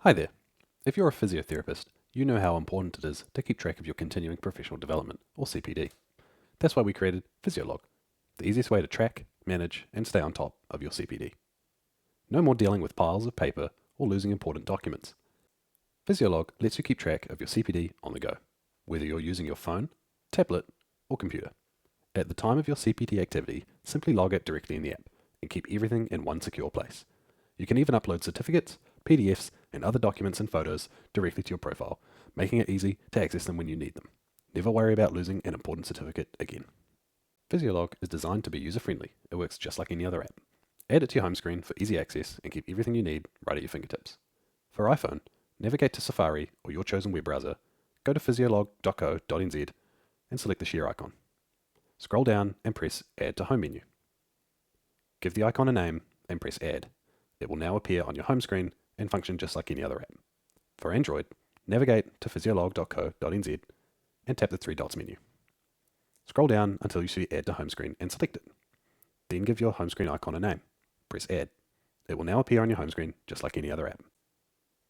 Hi there. If you're a physiotherapist, you know how important it is to keep track of your continuing professional development, or CPD. That's why we created Physiolog, the easiest way to track, manage, and stay on top of your CPD. No more dealing with piles of paper or losing important documents. Physiolog lets you keep track of your CPD on the go, whether you're using your phone, tablet, or computer. At the time of your CPD activity, simply log it directly in the app and keep everything in one secure place. You can even upload certificates, PDFs, and other documents and photos directly to your profile, making it easy to access them when you need them. Never worry about losing an important certificate again. Physiolog is designed to be user-friendly. It works just like any other app. Add it to your home screen for easy access and keep everything you need right at your fingertips. For iPhone, navigate to Safari or your chosen web browser, go to physiolog.co.nz and select the share icon. Scroll down and press Add to Home menu. Give the icon a name and press Add. It will now appear on your home screen and function just like any other app. For Android, navigate to physiolog.co.nz and tap the three dots menu. Scroll down until you see Add to Home Screen and select it. Then give your home screen icon a name. Press Add. It will now appear on your home screen just like any other app.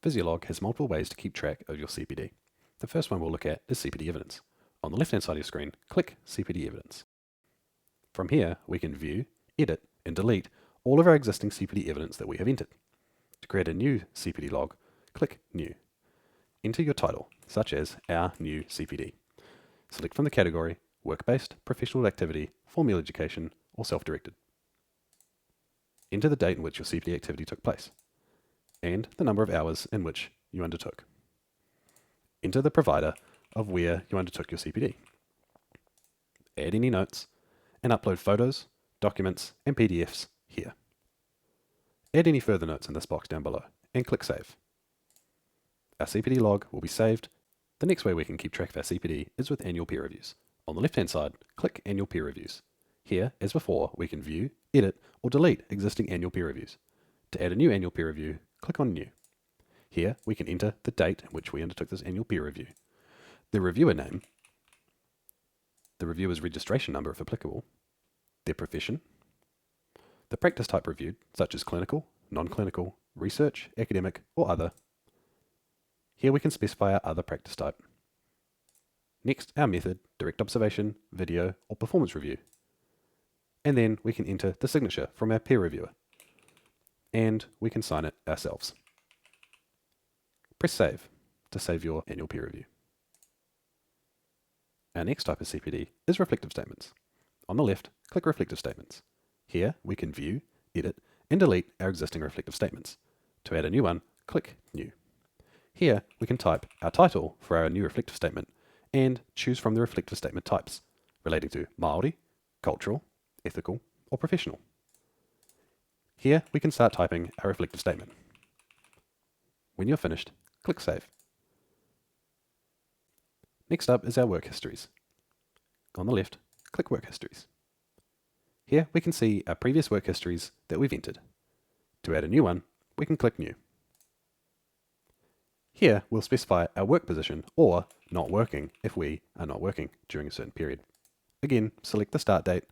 Physiolog has multiple ways to keep track of your CPD. The first one we'll look at is CPD evidence. On the left-hand side of your screen, click CPD evidence. From here, we can view, edit, and delete all of our existing CPD evidence that we have entered. To create a new CPD log, click New. Enter your title, such as Our New CPD. Select from the category Work-Based, Professional Activity, Formal Education, or Self-Directed. Enter the date in which your CPD activity took place, and the number of hours in which you undertook. Enter the provider of where you undertook your CPD. Add any notes, and upload photos, documents, and PDFs here. Add any further notes in this box down below, and click Save. Our CPD log will be saved. The next way we can keep track of our CPD is with annual peer reviews. On the left-hand side, click Annual Peer Reviews. Here, as before, we can view, edit, or delete existing annual peer reviews. To add a new annual peer review, click on New. Here, we can enter the date in which we undertook this annual peer review, the reviewer name, the reviewer's registration number if applicable, their profession, the practice type reviewed, such as clinical, non-clinical, research, academic, or other. Here we can specify our other practice type. Next, our method, direct observation, video, or performance review. And then we can enter the signature from our peer reviewer. And we can sign it ourselves. Press Save to save your annual peer review. Our next type of CPD is reflective statements. On the left, click Reflective Statements. Here we can view, edit, and delete our existing reflective statements. To add a new one, click New. Here we can type our title for our new reflective statement and choose from the reflective statement types relating to Māori, cultural, ethical, or professional. Here we can start typing our reflective statement. When you're finished, click Save. Next up is our work histories. On the left, click Work Histories. Here we can see our previous work histories that we've entered. To add a new one, we can click New. Here we'll specify our work position or not working if we are not working during a certain period. Again, select the start date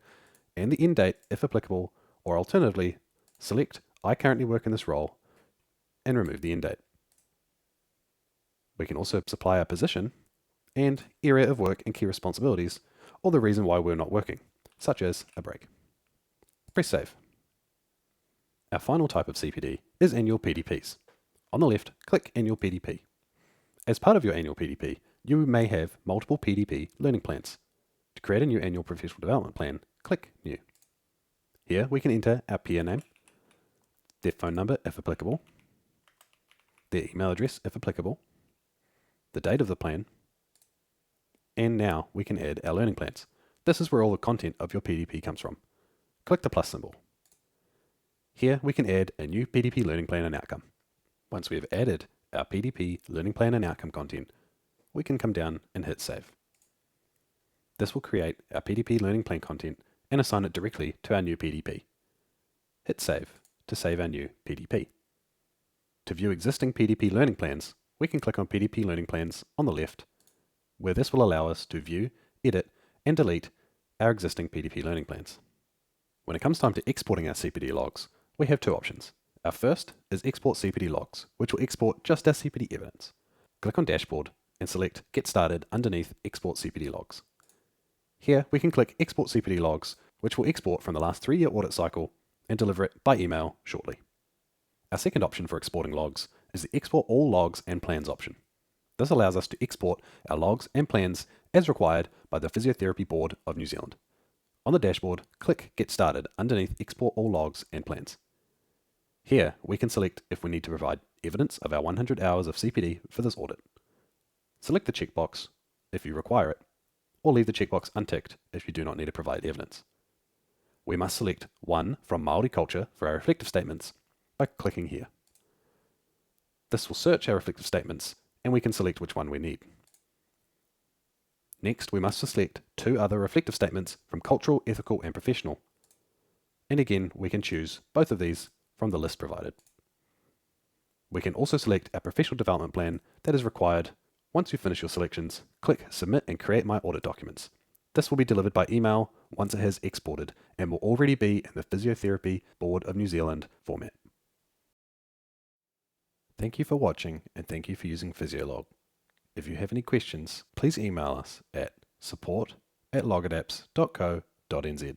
and the end date if applicable, or alternatively, select I currently work in this role and remove the end date. We can also supply our position and area of work and key responsibilities, or the reason why we're not working, such as a break. Press Save. Our final type of CPD is annual PDPs. On the left, click Annual PDP. As part of your annual PDP, you may have multiple PDP learning plans. To create a new annual professional development plan, click New. Here we can enter our peer name, their phone number if applicable, their email address if applicable, the date of the plan, and now we can add our learning plans. This is where all the content of your PDP comes from. Click the plus symbol. Here we can add a new PDP learning plan and outcome. Once we have added our PDP learning plan and outcome content, we can come down and hit Save. This will create our PDP learning plan content and assign it directly to our new PDP. Hit Save to save our new PDP. To view existing PDP learning plans, we can click on PDP learning plans on the left, where this will allow us to view, edit, and delete our existing PDP learning plans. When it comes time to exporting our CPD logs, we have two options. Our first is Export CPD Logs, which will export just our CPD evidence. Click on Dashboard and select Get Started underneath Export CPD Logs. Here we can click Export CPD Logs, which will export from the last 3-year audit cycle and deliver it by email shortly. Our second option for exporting logs is the Export All Logs and Plans option. This allows us to export our logs and plans as required by the Physiotherapy Board of New Zealand. On the dashboard, click Get Started underneath Export All Logs and Plans. Here, we can select if we need to provide evidence of our 100 hours of CPD for this audit. Select the checkbox if you require it, or leave the checkbox unticked if you do not need to provide evidence. We must select one from Māori culture for our reflective statements by clicking here. This will search our reflective statements and we can select which one we need. Next, we must select 2 other reflective statements from cultural, ethical and professional. And again, we can choose both of these from the list provided. We can also select a professional development plan that is required. Once you finish your selections, click Submit and create my audit documents. This will be delivered by email once it has exported and will already be in the Physiotherapy Board of New Zealand format. Thank you for watching and thank you for using Physiolog. If you have any questions, please email us at support@logadaps.co.nz.